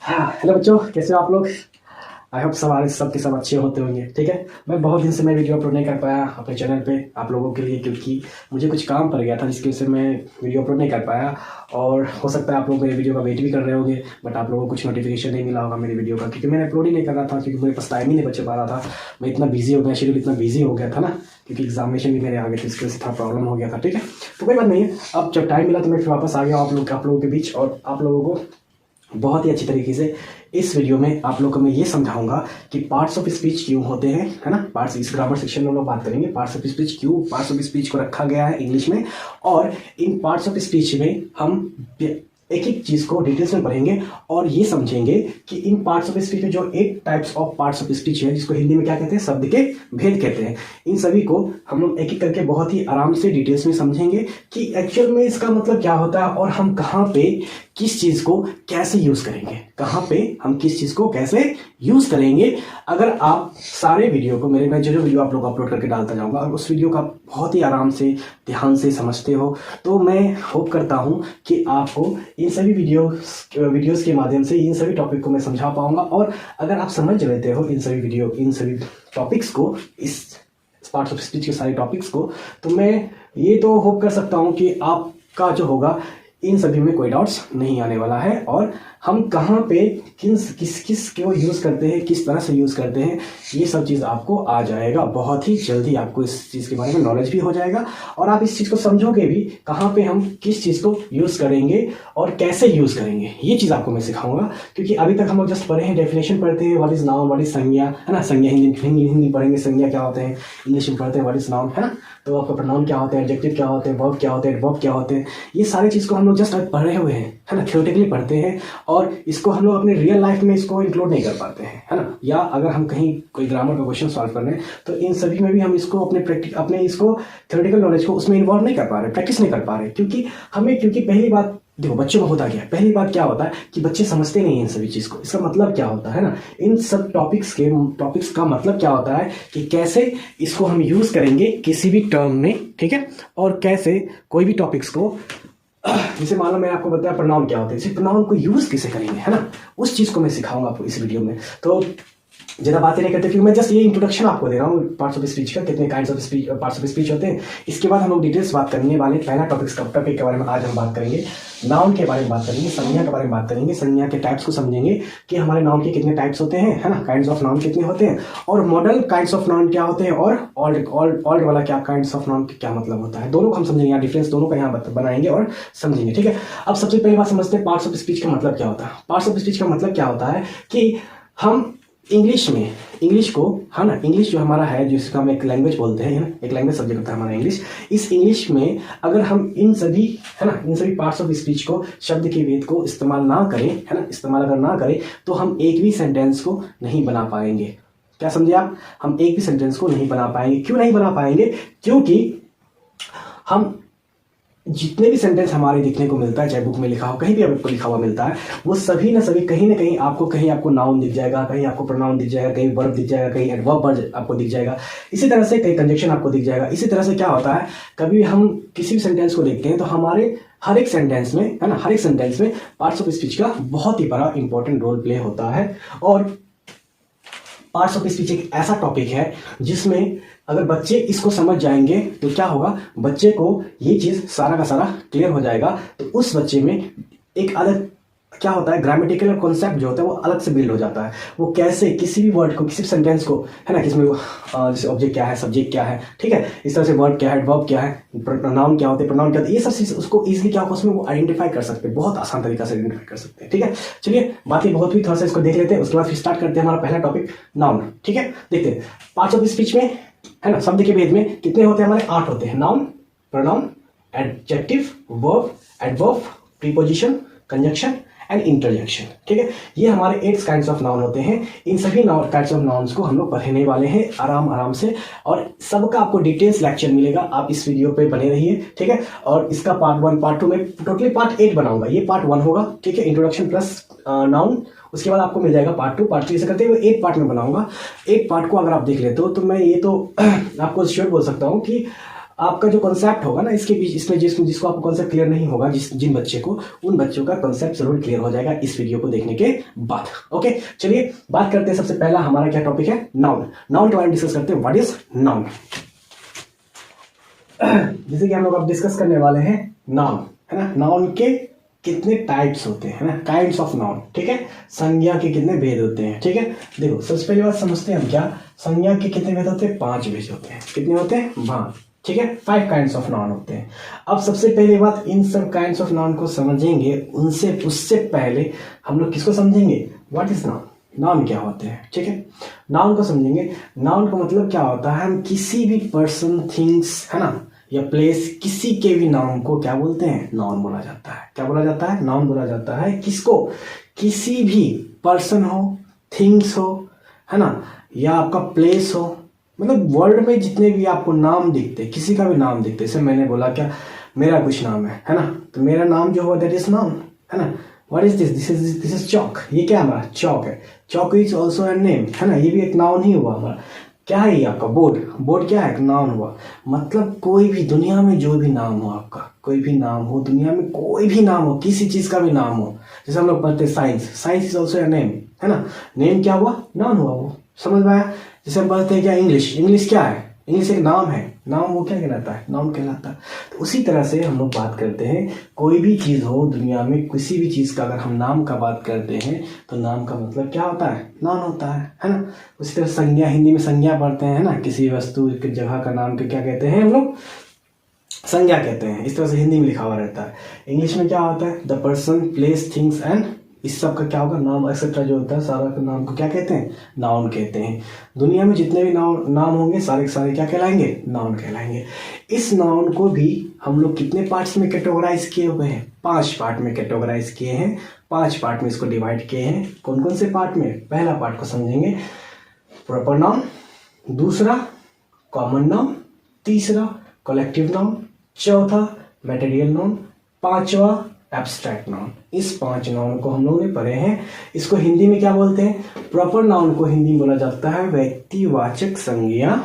हाँ हेलो बच्चों, कैसे हो आप लोग। आई होप सब अच्छे होते होंगे। ठीक है, मैं बहुत दिन से मैं वीडियो अपलोड नहीं कर पाया अपने चैनल पे आप लोगों के लिए, क्योंकि मुझे कुछ काम पड़ गया था जिसकी वजह से मैं वीडियो अपलोड नहीं कर पाया। और हो सकता है आप लोग मेरे वीडियो का वेट भी कर रहे होंगे, बट आप लोगों को कुछ नोटिफिकेशन नहीं मिला होगा मेरे वीडियो का, क्योंकि मैंने अपलोड ही नहीं कर रहा था, क्योंकि मेरे पास टाइम ही नहीं बच पा रहा था। मैं इतना बिजी हो गया, शेड्यूल इतना बिजी हो गया था ना, क्योंकि एग्जामिनेशन भी मेरे आगे थे, इसकी वजह से थोड़ा प्रॉब्लम हो गया था। ठीक है, तो कोई बात नहीं है। अब जब टाइम मिला तो मैं फिर वापस आ गया आप लोगों के बीच, और आप लोगों को बहुत ही अच्छी तरीके से इस वीडियो में आप लोगों को मैं ये समझाऊंगा कि पार्ट्स ऑफ स्पीच क्यों होते हैं, है ना। पार्ट्स, इस ग्रामर सेक्शन में हम लोग बात करेंगे पार्ट्स ऑफ स्पीच, क्यों पार्ट्स ऑफ स्पीच को रखा गया है इंग्लिश में, और इन पार्ट्स ऑफ स्पीच में हम एक एक चीज को डिटेल्स में पढ़ेंगे और ये समझेंगे कि इन पार्ट्स ऑफ स्पीच में जो 8 types of parts of speech है, जिसको हिंदी में क्या कहते हैं, शब्द के भेद कहते हैं, इन सभी को हम लोग एक एक करके बहुत ही आराम से डिटेल्स में समझेंगे कि एक्चुअल में इसका मतलब क्या होता है, और हम कहाँ पे किस चीज को कैसे यूज करेंगे, कहाँ पे हम किस चीज को कैसे यूज करेंगे। अगर आप सारे वीडियो को मैं जो वीडियो आप लोग अपलोड करके डालता जाऊंगा, और उस वीडियो का बहुत ही आराम से ध्यान से समझते हो, तो मैं होप करता हूं कि आपको इन सभी वीडियोस के माध्यम से इन सभी टॉपिक को मैं समझा पाऊंगा। और अगर आप समझ लेते हो इन सभी टॉपिक्स को, इस पार्ट्स ऑफ स्पीच के सारे टॉपिक्स को, तो मैं ये तो होप कर सकता हूं कि आपका जो होगा इन सभी में कोई डाउट्स नहीं आने वाला है, और हम कहाँ पे किस को यूज़ करते हैं, किस तरह से यूज़ करते हैं, ये सब चीज़ आपको आ जाएगा। बहुत ही जल्दी आपको इस चीज़ के बारे में नॉलेज भी हो जाएगा, और आप इस चीज़ को समझोगे भी, कहाँ पे हम किस चीज़ को यूज़ करेंगे और कैसे यूज़ करेंगे, ये चीज़ आपको मैं सिखाऊंगा। क्योंकि अभी तक हम लोग जस्ट पढ़े हैं, डेफिनेशन पढ़ते हैं, what is noun, what is संज्ञा, है ना। संज्ञा हिंदी पढ़ेंगे, संज्ञा क्या होते हैं इंग्लिश में पढ़ते हैं, व्हाट इज नाउन, है ना। तो आपका प्रोनाउन क्या होते हैं, एडजेक्टिव क्या होते हैं, वर्ब क्या होते हैं, एडवर्ब क्या होते हैं, ये सारी चीज़ को हम लोग जस्ट पढ़े हुए हैं, है ना, थ्योरेटिकली पढ़ते हैं, और इसको हम लोग अपने रियल लाइफ में इसको इंक्लूड नहीं कर पाते हैं, है ना। या अगर हम कहीं कोई ग्रामर का क्वेश्चन सॉल्व कर रहे हैं, तो इन सभी में भी हम इसको अपने इसको थ्योरेटिकल नॉलेज को उसमें इन्वॉल्व नहीं कर पा रहे, प्रैक्टिस नहीं कर पा रहे, क्योंकि पहली बात देखो, बच्चों में होता क्या है, पहली बात क्या होता है कि बच्चे समझते नहीं हैं इन सभी चीज को, इसका मतलब क्या होता है ना। इन सब टॉपिक्स का मतलब क्या होता है कि कैसे इसको हम यूज करेंगे किसी भी टर्म में, ठीक है, और कैसे कोई भी टॉपिक्स को, जैसे मान लो मैं आपको बताया प्रोनाउन क्या होता है, इसी प्रोनाउन को यूज कैसे करेंगे, है ना, उस चीज को मैं सिखाऊंगा आपको इस वीडियो में। तो ज़्यादा बातें नहीं करते, क्योंकि मैं जस्ट ये इंट्रोडक्शन आपको दे रहा हूँ पार्ट्स ऑफ स्पीच का, कितने kinds of speech parts of speech होते हैं। इसके बाद हम लोग डिटेल्स बात करने वाले पहला टॉपिक के बारे में आज हम बात करेंगे, नाउन के बारे में बात करेंगे, संज्ञा के बारे में बात करेंगे, संज्ञा के टाइप्स को समझेंगे कि हमारे नाउन के कितने टाइप्स होते हैं, है ना, काइंड्स ऑफ नाउन कितने होते हैं, और मॉडल काइंड्स ऑफ नाउन क्या होते हैं, और ऑल्ड वाला क्या काइंड्स ऑफ नाउन क्या मतलब होता है, दोनों को हम समझेंगे, यहाँ डिफरेंस दोनों का यहाँ बनाएंगे और समझेंगे। ठीक है, अब सबसे पहली बात समझते हैं पार्ट्स ऑफ स्पीच का मतलब क्या होता है। पार्ट्स ऑफ स्पीच का मतलब क्या होता है कि हम इंग्लिश को, है ना, इंग्लिश जो हमारा है, जिसको हम एक लैंग्वेज बोलते हैं, है ना, एक लैंग्वेज सब्जेक्ट होता है हमारा इंग्लिश। इस इंग्लिश में अगर हम इन सभी पार्ट्स ऑफ स्पीच को, शब्द के भेद को इस्तेमाल ना करें, है ना, इस्तेमाल अगर ना करें, तो हम एक भी सेंटेंस को नहीं बना पाएंगे। क्या समझे आप, हम एक भी सेंटेंस को नहीं बना पाएंगे। क्यों नहीं बना पाएंगे, क्योंकि हम जितने भी सेंटेंस हमारे दिखने को मिलता है, चाहे बुक में लिखा हो, कहीं भी आपको लिखा हुआ मिलता है, वो सभी ना सभी कहीं ना कहीं आपको नाउन दिख जाएगा, कहीं आपको प्रोनाउन दिख जाएगा, कहीं वर्ब दिख जाएगा, कहीं एडवर्ब आपको दिख जाएगा, इसी तरह से कहीं कंजक्शन आपको दिख जाएगा। इसी तरह से क्या होता है, कभी हम किसी भी सेंटेंस को देखते हैं तो हमारे हर एक सेंटेंस में, है ना, हर एक सेंटेंस में पार्ट्स ऑफ स्पीच का बहुत ही बड़ा इंपॉर्टेंट रोल प्ले होता है। और पार्ट्स ऑफ स्पीच एक ऐसा टॉपिक है जिसमें अगर बच्चे इसको समझ जाएंगे तो क्या होगा, बच्चे को ये चीज सारा का सारा क्लियर हो जाएगा। तो उस बच्चे में एक अलग क्या होता है, ग्रामेटिकल कॉन्सेप्ट जो होता है वो अलग से बिल्ड हो जाता है। वो कैसे किसी भी वर्ड को, किसी भी सेंटेंस को, है ना, किसमें जैसे ऑब्जेक्ट क्या है, सब्जेक्ट क्या है, ठीक है, इस तरह से वर्ब क्या है, एडवर्ब क्या है, प्रोनाउन क्या होते हैं, प्रोनाउन क्या होते हैं, ये सब चीज उसको इजीली क्या होगा, उसमें वो आइडेंटिफाई कर सकते हैं, बहुत आसान तरीका से आइडेंटिफाई कर सकते हैं। ठीक है, चलिए बातें बहुत हुई, थोड़ा सा इसको देख लेते हैं, उसके बाद फिर स्टार्ट करते हैं हमारा पहला टॉपिक, नाउन। ठीक है, देखते हैं पार्ट्स ऑफ स्पीच में, है ना, शब्द के भेद में कितने होते हैं, हमारे 8 होते हैं, noun, pronoun, adjective, verb, adverb, preposition, conjunction and interjection. ठीक है, ये हमारे 8 काइंड्स ऑफ नाउन होते हैं। इन सभी काइंड्स ऑफ नाउन्स को हम लोग पढ़ने वाले हैं आराम से, और सबका आपको डिटेल्स लेक्चर मिलेगा, आप इस वीडियो पे बने रहिए। ठीक है, और इसका पार्ट 1 पार्ट 2 में टोटली पार्ट 8 बनाऊंगा, ये पार्ट 1 होगा, ठीक है, इंट्रोडक्शन प्लस नाउन, उसके बाद आपको मिल जाएगा पार्ट 2 पार्ट 3, ऐसे करते हुए 8 पार्ट में बनाऊंगा। 8 पार्ट को अगर आप देख लेते हो तो मैं ये तो आपको श्योर बोल सकता हूँ कि आपका जो कॉन्सेप्ट होगा ना इसके बीच, इसमें जिसको आपको कॉन्सेप्ट क्लियर नहीं होगा, जिन बच्चे को, उन बच्चों का कॉन्सेप्ट जरूर क्लियर हो जाएगा इस वीडियो को देखने के बाद। ओके, चलिए बात करते हैं। सबसे पहला हमारा क्या टॉपिक है? नाउन। नाउन के बारे में डिस्कस करते हैं। What is noun? जैसे कि हम लोग अब डिस्कस करने वाले हैं नाउन, है ना। नाउन के कितने टाइप्स होते हैं, है ना, काइंड्स ऑफ नाउन, ठीक है। संज्ञा के कितने भेद होते हैं, ठीक है। देखो सबसे पहली बात समझते हैं हम क्या, संज्ञा के कितने भेद होते हैं? 5 भेद होते हैं। कितने होते हैं? 5, ठीक है। 5 काइंड्स ऑफ नाउन होते हैं। अब सबसे पहली बात, इन सब काइंड्स ऑफ नाउन को समझेंगे, उससे पहले हम लोग किसको समझेंगे? What is noun? नाउन क्या होते हैं, ठीक है। नाउन को समझेंगे। नाउन का मतलब क्या होता है? हम किसी भी पर्सन, थिंग्स, है ना, या प्लेस, किसी के भी नाम को क्या बोलते हैं? नाउन बोला जाता है। क्या बोला जाता है? नाउन बोला जाता है। किसको? किसी भी पर्सन हो, थिंग्स हो, है ना, या आपका प्लेस हो, मतलब वर्ल्ड में जितने भी आपको नाम दिखते, किसी का भी नाम दिखते। जैसे मैंने बोला क्या, मेरा कुछ नाम है ना, तो मेरा नाम जो हुआ दैट इज नाउन, है ना। What is this? This is chowk. ये क्या हमारा? चौक है। Chowk is also a name, है ना, ये भी एक नाउन ही हुआ हमारा। क्या है ये आपका? बोर्ड। बोर्ड क्या है? नाउन हुआ। मतलब कोई भी दुनिया में जो भी नाम हो आपका, कोई भी नाम हो दुनिया में, कोई भी नाम हो, किसी चीज का भी नाम हो, जैसे हम लोग पढ़ते हैं science, science is also a name, है ना। नेम क्या हुआ? नाउन हुआ वो, समझ में आया। जैसे हम पढ़ते हैं क्या, इंग्लिश, इंग्लिश क्या है? इंग्लिश एक नाम है, नाम वो क्या कहलाता है? नाउन कहलाता है। तो उसी तरह से हम लोग बात करते हैं, कोई भी चीज हो दुनिया में, किसी भी चीज का अगर हम नाम का बात करते हैं तो नाम का मतलब क्या होता है? नाउन होता है ना। उसी तरह संज्ञा, हिंदी में संज्ञा पढ़ते हैं ना, किसी वस्तु की जगह का नाम के क्या कहते हैं हम लोग? संज्ञा कहते हैं। इस तरह से हिंदी में लिखा हुआ रहता है। इंग्लिश में क्या होता है? The person, place, things and, इस सब का क्या होगा? नाम एक्सेट्रा जो होता है सारा का नाम को क्या कहते हैं? नाउन कहते हैं। दुनिया में जितने भी नाम होंगे सारे के सारे क्या कहलाएंगे? नाउन कहलाएंगे। इस नाउन को भी हम लोग कितने पार्ट्स में कैटेगराइज किए हुए हैं? 5 पार्ट में कैटेगराइज किए हैं। 5 पार्ट में इसको डिवाइड किए हैं। कौन कौन से पार्ट में? पहला पार्ट को समझेंगे, प्रॉपर नाउन। दूसरा कॉमन नाउन। तीसरा कलेक्टिव नाउन। चौथा मटेरियल नाउन। 5वां एब्स्ट्रैक्ट नाउन। इस 5 नाउन को हम लोगों ने पढ़े हैं। इसको हिंदी में क्या बोलते हैं? प्रॉपर नाउन को हिंदी में बोला जाता है व्यक्तिवाचक संज्ञा।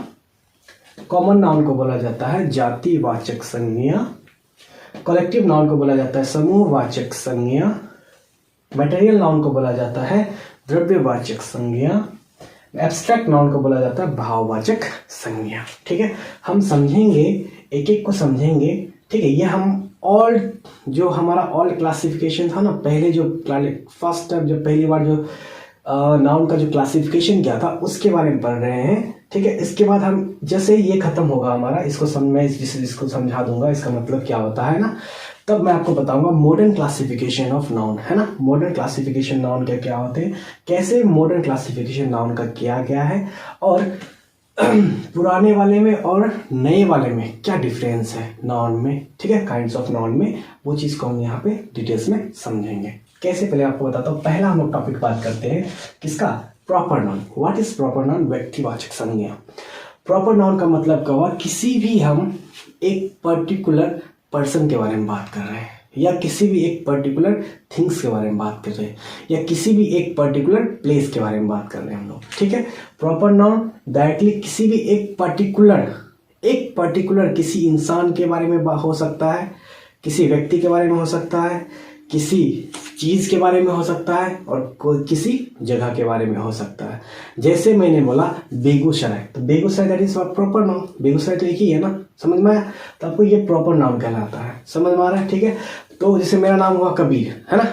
कॉमन नाउन को बोला जाता है जातिवाचक संज्ञा। कलेक्टिव नाउन को बोला जाता है समूहवाचक संज्ञा। मटेरियल नाउन को बोला जाता है द्रव्यवाचक संज्ञा। एब्स्ट्रैक्ट नाउन को बोला जाता है भाववाचक संज्ञा। ठीक है, हम समझेंगे, एक एक को समझेंगे। ठीक है, ये हम ओल्ड, जो हमारा ओल्ड क्लासिफिकेशन था ना, पहले जो फर्स्ट टाइम जब पहली बार जो नाउन का जो क्लासिफिकेशन किया था उसके बारे में पढ़ रहे हैं। ठीक है, इसके बाद हम जैसे ये खत्म होगा हमारा, मैं इसको समझा दूंगा इसका मतलब क्या होता है ना, तब मैं आपको बताऊंगा मॉडर्न क्लासिफिकेशन ऑफ नाउन, है ना। मॉडर्न क्लासिफिकेशन नाउन के क्या होते हैं, कैसे मॉडर्न क्लासिफिकेशन नाउन का किया गया है, और पुराने वाले में और नए वाले में क्या डिफरेंस है नाउन में। ठीक है, काइंड्स ऑफ नाउन में, वो चीज को हम यहाँ पे डिटेल्स में समझेंगे। कैसे, पहले आपको बताता हूँ। पहला हम लोग टॉपिक बात करते हैं किसका? Proper noun. What is proper noun? व्यक्तिवाचक संज्ञा। प्रॉपर नाउन का मतलब क्या हुआ? किसी भी हम एक पर्टिकुलर पर्सन के बारे में बात कर रहे हैं, या किसी भी एक पर्टिकुलर थिंग्स के बारे में बात कर रहे हैं, या किसी भी एक पर्टिकुलर प्लेस के बारे में बात कर रहे हैं हम लोग। ठीक है, प्रॉपर नाउन डायरेक्टली किसी भी एक पर्टिकुलर किसी इंसान के बारे में हो सकता है, किसी व्यक्ति के बारे में हो सकता है, किसी चीज के बारे में हो सकता है, और किसी जगह के बारे में हो सकता है। जैसे मैंने बोला बेगूसराय, तो Begusarai that is proper noun. Begusarai तो एक ही है ना, समझ में आया? तो आपको ये प्रॉपर नाउन कहलाता है, समझ में आ रहा है? ठीक है, तो जैसे मेरा नाम हुआ कबीर, है ना,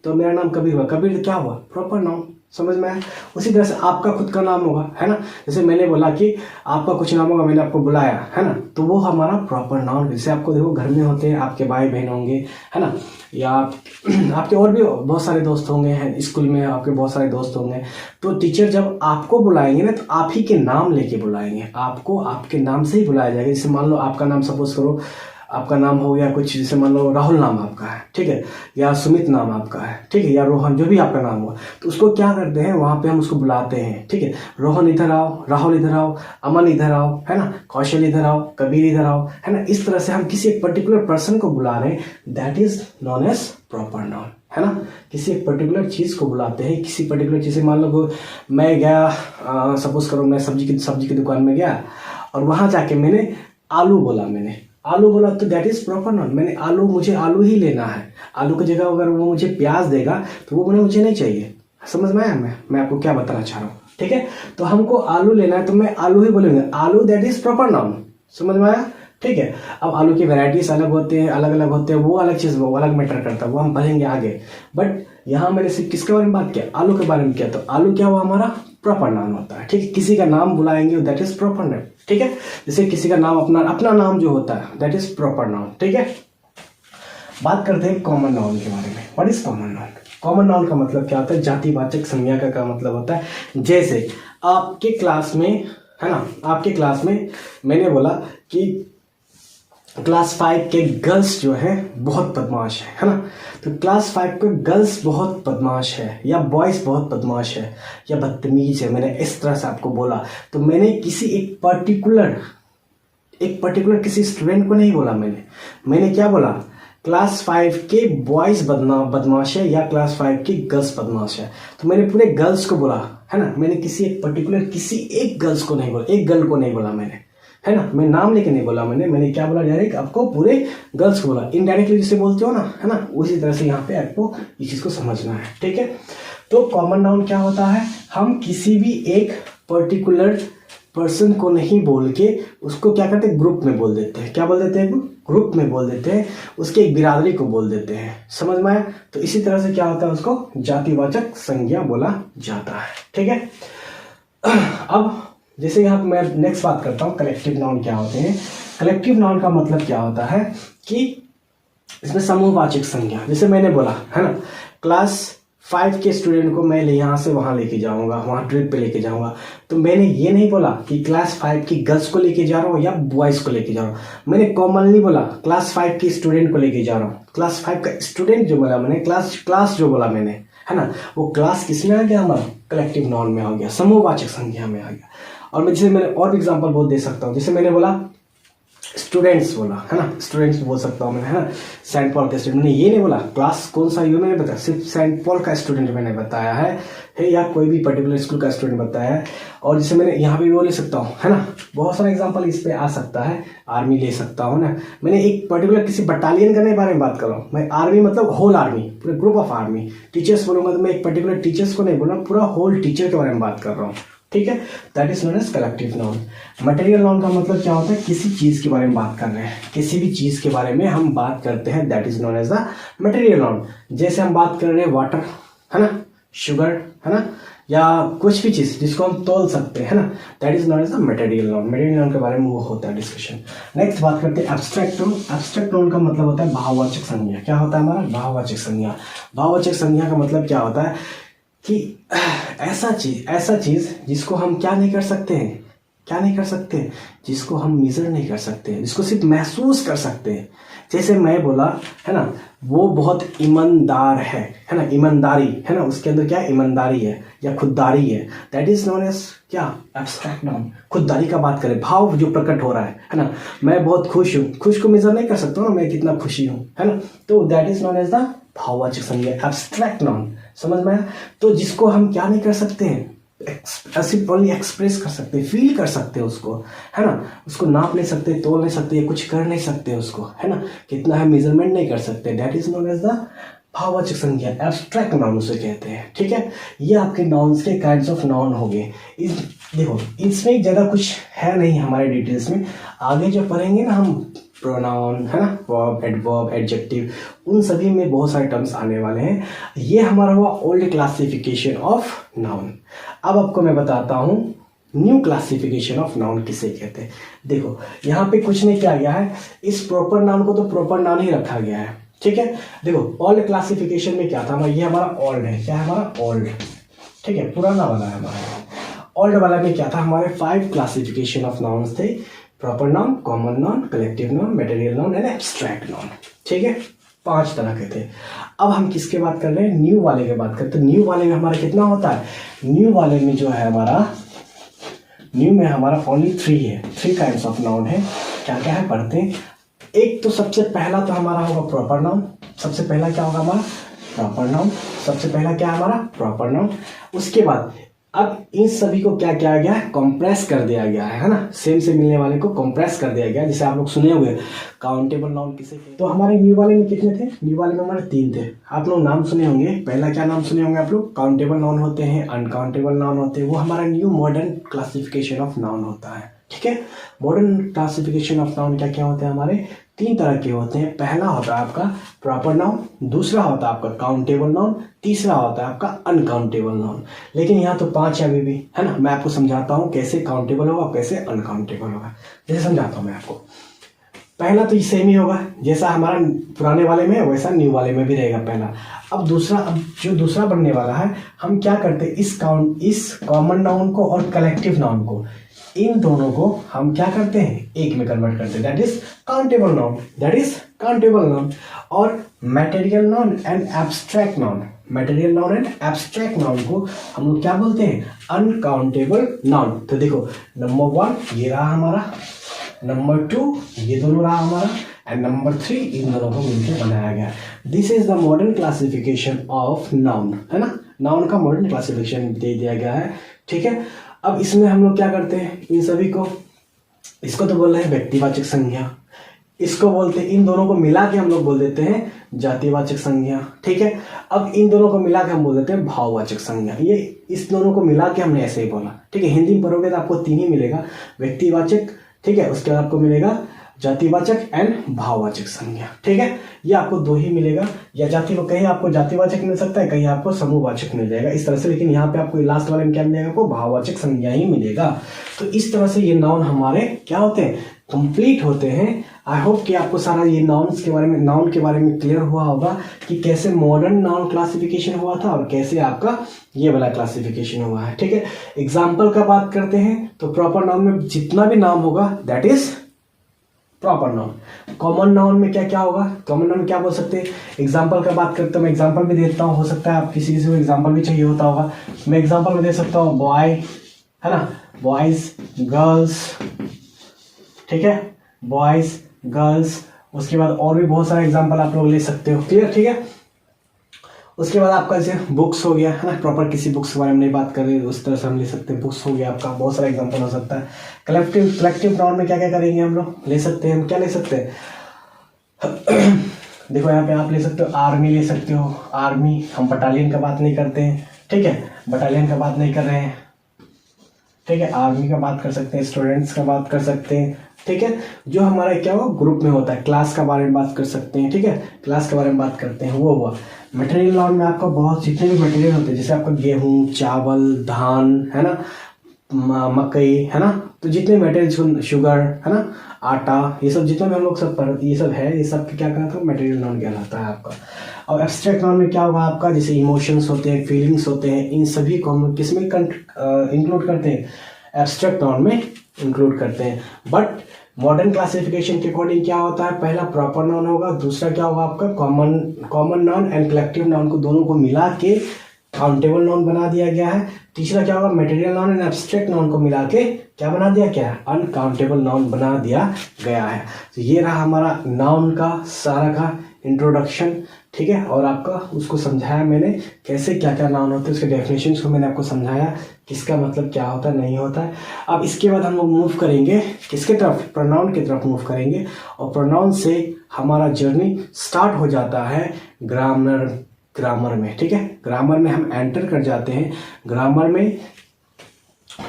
तो मेरा नाम कबीर हुआ, कबीर क्या हुआ? प्रॉपर नाउन, समझ में आया? उसी तरह से आपका खुद का नाम होगा, है ना। जैसे मैंने बोला कि आपका कुछ नाम होगा, मैंने आपको बुलाया, है ना, तो वो हमारा प्रॉपर नाउन। जैसे आपको देखो घर में होते हैं आपके भाई बहन होंगे, है ना, या आपके और भी बहुत सारे दोस्त होंगे, हैं स्कूल में आपके बहुत सारे दोस्त होंगे, तो टीचर जब आपको बुलाएंगे ना तो आप ही के नाम लेके बुलाएंगे, आपको आपके नाम से ही बुलाया जाएगा। जैसे मान लो आपका नाम, सपोज करो आपका नाम हो गया कुछ, जैसे मान लो राहुल नाम आपका है, ठीक है, या सुमित नाम आपका है, ठीक है, या रोहन, जो भी आपका नाम हुआ, तो उसको क्या करते हैं, वहां पे हम उसको बुलाते हैं। ठीक है, रोहन इधर आओ, राहुल इधर आओ, अमन इधर आओ, है ना, कौशल इधर आओ, कबीर इधर आओ, है ना। इस तरह से हम किसी एक पर्टिकुलर पर्सन को बुला रहे हैं, that is known as proper noun, है ना। किसी एक पर्टिकुलर चीज को बुलाते हैं, किसी पर्टिकुलर चीज से, मान लो मैं गया, सपोज करो मैं सब्जी की दुकान में गया, और वहां जाके मैंने आलू बोला मैंने, आलू बोला तो दैट इज प्रॉपर नाउन। मैंने आलू, मुझे आलू ही लेना है, आलू की जगह अगर वो मुझे प्याज देगा तो वो मुझे नहीं चाहिए। समझ में आया मैं आपको क्या बताना चाह रहा हूँ, ठीक है। तो हमको आलू लेना है तो मैं आलू ही बोलेंगे, आलू दैट इज प्रॉपर नाउन। समझ में आया, ठीक है। अब आलू की वैरायटीज अलग होते हैं, अलग अलग होते हैं, वो अलग चीज, वो अलग मैटर करता है, वो हम पढ़ेंगे आगे। बट यहाँ मैंने सिर्फ किसके बारे में बात किया, आलू के बारे में किया। तो आलू क्या हुआ हमारा, प्रॉपर नाउन होता है, ठीक है। किसी का नाम बुलाएंगे दैट इज प्रॉपर नाउन, ठीक है। जैसे किसी का नाम, अपना नाम जो होता है दैट इज प्रॉपर नाउन, ठीक है। बात करते हैं कॉमन नाउन के बारे में। What is common noun? Common noun का मतलब क्या होता है, जातिवाचक संज्ञा का मतलब होता है। जैसे आपके क्लास में है ना, आपके क्लास में मैंने बोला कि क्लास 5 के गर्ल्स जो है बहुत बदमाश है ना। तो क्लास 5 के गर्ल्स बहुत बदमाश है, या बॉयज बहुत बदमाश है, या बदतमीज है, मैंने इस तरह से आपको बोला। तो मैंने किसी एक पर्टिकुलर किसी स्टूडेंट को नहीं बोला, मैंने क्या बोला, क्लास 5 के बॉयज बदमाश है, या क्लास 5 की गर्ल्स बदमाश है। तो मैंने पूरे गर्ल्स को बोला, है ना। मैंने किसी एक पर्टिकुलर किसी एक गर्ल्स को नहीं बोला, एक गर्ल को नहीं बोला मैंने, है ना। मैं नाम लेके नहीं बोला, मैंने क्या बोला, डायरेक्ट आपको पूरे गर्ल्स को बोला। इनडायरेक्टली जिसे बोलते हो ना, है ना, उसी तरह से यहाँ पे आपको इस चीज को समझना है, ठीक है। तो कॉमन नाउन क्या होता है, हम किसी भी एक पर्टिकुलर पर्सन को नहीं बोल के उसको क्या करते हैं, ग्रुप में बोल देते हैं। क्या बोल देते हैं, ग्रुप में बोल देते हैं, उसके एक बिरादरी को बोल देते हैं। समझ में आया। तो इसी तरह से क्या होता है, उसको जातिवाचक संज्ञा बोला जाता है, ठीक है। अब जैसे यहाँ मैं नेक्स्ट बात करता हूँ, कलेक्टिव नाउन क्या होते हैं। कलेक्टिव नाउन का मतलब क्या होता है कि इसमें समूहवाचक संज्ञा। जैसे मैंने बोला है ना, क्लास 5 के स्टूडेंट को मैं यहाँ से वहां लेके जाऊंगा, वहां ट्रिप पे लेके जाऊंगा। तो मैंने ये नहीं बोला कि क्लास 5 की गर्ल्स को लेके जा रहा हूँ या बॉयज को लेके जा रहा हूँ। मैंने कॉमनली बोला क्लास 5 की स्टूडेंट को लेके जा रहा हूँ। क्लास 5 का स्टूडेंट जो बोला मैंने, क्लास जो बोला मैंने, है ना, वो क्लास किसमें आ गया, हमारा कलेक्टिव नाउन में आ गया, समूहवाचक संज्ञा में आ गया। और मैं जैसे मैंने और भी एग्जांपल बहुत दे सकता हूँ। जैसे मैंने बोला स्टूडेंट्स बोला, है ना, स्टूडेंट्स बोल सकता हूँ मैं, है ना। सेंट पॉल के स्टूडेंट, मैंने ये नहीं बोला क्लास कौन सा ये मैंने बताया, सिर्फ सेंट पॉल का स्टूडेंट मैंने बताया है या कोई भी पर्टिकुलर स्कूल का स्टूडेंट बताया है। और जैसे मैंने यहाँ पे भी वो ले सकता हूँ, है ना, बहुत सारा एग्जांपल इस पे आ सकता है। आर्मी ले सकता हूँ ना, मैंने एक पर्टिकुलर किसी बटालियन का बारे में बात कर रहा हूँ मैं। आर्मी मतलब होल आर्मी, पूरे ग्रुप ऑफ आर्मी। टीचर्स बोलूंगा तो मैं एक पर्टिकुलर टीचर्स को नहीं बोल रहा, पूरा होल टीचर के बारे में बात कर रहा हूँ, ठीक है। That is known as collective noun. Material noun का मतलब क्या होता है, किसी चीज के बारे में बात कर रहे हैं, किसी भी चीज के बारे में हम बात करते हैं, that is known as the material noun. जैसे हम बात कर रहे हैं वाटर, है ना, शुगर, है ना, या कुछ भी चीज जिसको हम तोल सकते हैं, है ना, that is known as the material noun. Material noun के बारे में वो होता है डिस्कशन। नेक्स्ट बात करते हैं एब्स्ट्रैक्ट नाउन। एब्स्ट्रैक्ट नाउन का मतलब होता है भाववाचक संज्ञा। क्या होता है हमारा, भाववाचक संज्ञा। भाववाचक संज्ञा का मतलब क्या होता है कि ऐसा चीज जिसको हम क्या नहीं कर सकते, जिसको हम मेजर नहीं कर सकते, जिसको सिर्फ महसूस कर सकते हैं। जैसे मैं बोला, है ना, वो बहुत ईमानदार है ना, ईमानदारी, है ना, उसके अंदर क्या ईमानदारी है या खुददारी है, दैट इज नोन एज क्या, एब्स्ट्रैक्ट नाउन। खुददारी का बात करें, भाव जो प्रकट हो रहा है ना, मैं बहुत खुश हूँ, खुश को मेजर नहीं कर सकता हूँ ना, मैं कितना खुशी हूँ, है ना, तो that is known as the भाववाचक संज्ञा, एब्स्ट्रैक्ट नाउन। समझ में आया। तो जिसको हम क्या नहीं कर सकते हैं, सिर्फ ओनली एक्सप्रेस कर सकते, फील कर सकते हैं उसको, है ना, उसको नाप नहीं सकते, तोल नहीं सकते, या कुछ कर नहीं सकते उसको, है ना, कितना है मेजरमेंट नहीं कर सकते, that is known as the भाववाचक संज्ञा, एब्स्ट्रैक्ट नाउन उसे कहते हैं, ठीक है। ये आपके नाउन्स के काइंड्स ऑफ नाउन हो गए। देखो इसमें ज़्यादा कुछ है नहीं हमारे डिटेल्स में, आगे जो पढ़ेंगे ना हम प्रोनाउन, है ना, वर्ब, एडवर्ब, एडजेक्टिव, उन सभी में बहुत सारे टर्म्स आने वाले हैं। ये हमारा हुआ ओल्ड क्लासिफिकेशन ऑफ नाउन। अब आपको मैं बताता हूँ न्यू क्लासिफिकेशन ऑफ नाउन किसे कहते हैं। देखो यहाँ पे कुछ नहीं किया गया है, इस प्रॉपर नाउन को तो प्रॉपर नाउन ही रखा गया है, ठीक है। देखो ओल्ड क्लासिफिकेशन में क्या था, ये हमारा ओल्ड है, क्या है हमारा ओल्ड, ठीक है, पुराना वाला है हमारा। ओल्ड वाला में क्या था, हमारे 5 क्लासिफिकेशन ऑफ नाउन्स थे, proper noun, common noun, collective noun, material noun and abstract noun, ठीक है, 5 तरह के थे। अब हम किसके बात कर रहे हैं, न्यू वाले के बात करते हैं। न्यू वाले में हमारा कितना होता है, न्यू वाले में जो है हमारा, न्यू में हमारा ओनली 3 है, 3 काइंड्स ऑफ नाउन है। क्या क्या है पढ़ते हैं। एक तो सबसे पहला तो हमारा होगा प्रॉपर नाउन। सबसे पहला क्या होगा हमारा प्रॉपर नाउन, सबसे पहला क्या है हमारा प्रॉपर नाउन। उसके बाद अब इन सभी को क्या किया गया है, कंप्रेस कर दिया गया है ना, सेम से मिलने वाले को कंप्रेस कर दिया गया, जैसे आप लोग सुने हुए काउंटेबल नाउन किसे कहते हैं। तो हमारे न्यू वाले में कितने थे, न्यू वाले में हमारे 3 थे। आप लोग नाम सुने होंगे, पहला क्या नाम सुने होंगे आप लोग, काउंटेबल नाउन होते हैं, अनकाउंटेबल नाउन होते हैं, वो हमारा new modern classification of noun होता है। ठीक है, मॉडर्न क्लासिफिकेशन ऑफ नाउन क्या क्या होते हैं हमारे, 3 तरह के होते हैं। पहला होता है आपका प्रॉपर नाउन, दूसरा होता है आपका काउंटेबल नाउन, तीसरा होता है आपका अनकाउंटेबल नाउन। लेकिन यहाँ तो 5 है अभी भी, है ना। मैं आपको समझाता हूँ कैसे काउंटेबल होगा कैसे अनकाउंटेबल होगा, जैसे समझाता हूँ मैं आपको। पहला तो सेम ही होगा, जैसा हमारा पुराने वाले में वैसा न्यू वाले में भी रहेगा पहला। अब जो दूसरा बनने वाला है, हम क्या करते हैं, इस कॉमन नाउन को और कलेक्टिव नाउन को, इन दोनों को हम क्या करते हैं, एक में कन्वर्ट करते हैं, दैट इज काउंटेबल नाउन। और material noun and abstract noun को हम लोग क्या बोलते हैं, अनकाउंटेबल नाउन। तो देखो, नंबर 1 ये रहा हमारा, नंबर 2 ये दोनों रहा हमारा, एंड नंबर 3 इन दोनों को मिलकर बनाया गया। This is the modern classification of noun, है ना। नाउन का मॉडर्न क्लासिफिकेशन दे दिया गया है। ठीक है, अब इसमें हम लोग क्या करते हैं, इन सभी को, इसको तो बोल रहे हैं व्यक्तिवाचक संज्ञा, इसको बोलते हैं, इन दोनों को मिला के हम लोग बोल देते हैं जातिवाचक संज्ञा। ठीक है, अब इन दोनों को मिला के हम बोल देते हैं भाववाचक संज्ञा। ये इस दोनों को मिला के हमने ऐसे ही बोला। ठीक है, हिंदी में पढ़ोगे तो आपको 3 ही मिलेगा, व्यक्तिवाचक, ठीक है, उसके बाद आपको मिलेगा जातिवाचक एंड भाववाचक संज्ञा। ठीक है, ये आपको 2 ही मिलेगा, या कहीं आपको जातिवाचक मिल सकता है, कहीं आपको समूहवाचक मिल जाएगा, इस तरह से। लेकिन यहाँ पे आपको लास्ट वाले में क्या मिलेगा, आपको भाववाचक संज्ञा ही मिलेगा। तो इस तरह से ये नाउन हमारे क्या होते हैं, कंप्लीट होते हैं। आई होप कि आपको सारा ये नाउन के बारे में क्लियर हुआ होगा कि कैसे मॉडर्न नाउन क्लासिफिकेशन हुआ था और कैसे आपका ये वाला क्लासिफिकेशन हुआ है। ठीक है, एग्जाम्पल का बात करते हैं तो प्रॉपर नाउन में जितना भी नाम होगा that is proper noun. Common noun में क्या क्या होगा, कॉमन नाउन में क्या बोल सकते हैं, एग्जाम्पल का बात करते हैं, मैं एग्जाम्पल भी देता हूँ, हो सकता है आप किसी से एग्जाम्पल भी चाहिए होता होगा। मैं एग्जाम्पल में दे सकता हूँ बॉय, है ना, बॉयज गर्ल्स। ठीक है, बॉयज गर्ल्स, उसके बाद और भी बहुत सारे एग्जाम्पल आप लोग ले सकते हो। क्लियर, ठीक है। उसके बाद आपका जैसे बुक्स हो गया, है ना, प्रॉपर किसी बुक्स के बारे में नहीं बात कर रहे, उस तरह से हम ले सकते हैं। बुक्स हो गया आपका, बहुत सारा एग्जांपल हो सकता है। कलेक्टिव नाउन में क्या क्या करेंगे हम लोग, ले सकते हैं, हम क्या ले सकते हैं देखो यहाँ पे आप ले सकते हो आर्मी, ले सकते हो आर्मी। हम बटालियन का बात नहीं करते हैं, ठीक है, बटालियन का बात नहीं कर रहे हैं। ठीक है, आर्मी का बात कर सकते हैं, स्टूडेंट्स का बात कर सकते हैं। ठीक है, जो हमारा क्या हुआ ग्रुप में होता है, क्लास का बारे में बात कर सकते हैं। ठीक है, क्लास के बारे में बात करते हैं, वो हुआ। मटेरियल नाउन में आपका बहुत जितने भी मटेरियल होते हैं, जैसे आपका गेहूं, चावल, धान, है ना, मकई, है ना, तो जितने मटेरियल, शुगर, है ना, आटा, ये सब जितने भी हम लोग सब ये सब है, ये सब क्या कहता है, मटेरियल नाउन कहलाता है आपका। और एब्स्ट्रैक्ट नाउन में क्या होगा आपका, जैसे इमोशंस होते हैं, फीलिंग्स होते हैं, इन सभी को हम लोग किस में इंक्लूड करते हैं, एब्स्ट्रैक्ट नाउन में इंक्लूड करते हैं। बट मॉडर्न क्लासिफिकेशन के अकॉर्डिंग क्या होता है, पहला प्रॉपर नाउन होगा, दूसरा क्या होगा आपका common noun and collective noun को दोनों को मिला के काउंटेबल नाउन बना दिया गया है। तीसरा क्या होगा, material noun and abstract noun को मिला के क्या बना दिया, क्या है, अनकाउंटेबल नाउन बना दिया गया है। तो ये रहा हमारा नाउन का सारा का इंट्रोडक्शन। ठीक है, और आपका उसको समझाया मैंने कैसे क्या क्या नाउन होते हैं, उसके डेफिनेशंस को मैंने आपको समझाया, किसका मतलब क्या होता है, नहीं होता है। अब इसके बाद हम लोग मूव करेंगे किसके तरफ, प्रोनाउन की तरफ मूव करेंगे। और प्रोनाउन से हमारा जर्नी स्टार्ट हो जाता है ग्रामर में। ठीक है, ग्रामर में हम एंटर कर जाते हैं। ग्रामर में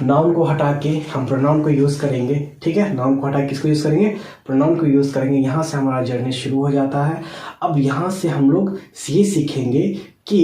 नाउन को हटा के हम प्रोनाउन को यूज करेंगे। ठीक है, नाउन को हटा के किसको यूज करेंगे, प्रोनाउन को यूज करेंगे। यहाँ से हमारा जर्नी शुरू हो जाता है। अब यहाँ से हम लोग ये सीखेंगे कि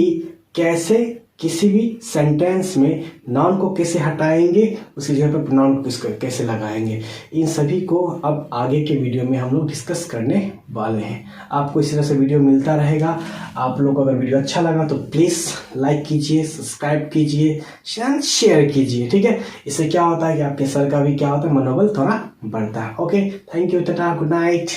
कैसे किसी भी सेंटेंस में नाउन को कैसे हटाएंगे, उसकी जगह पर प्रोनाउन को कैसे लगाएंगे। इन सभी को अब आगे के वीडियो में हम लोग डिस्कस करने वाले हैं। आपको इसी तरह से वीडियो मिलता रहेगा। आप लोग को अगर वीडियो अच्छा लगा तो प्लीज़ लाइक कीजिए, सब्सक्राइब कीजिए, शेयर कीजिए। ठीक है, इससे क्या होता है कि आपके सर का भी क्या होता है, मनोबल थोड़ा बढ़ता है। Okay, thank you, Tata, good night.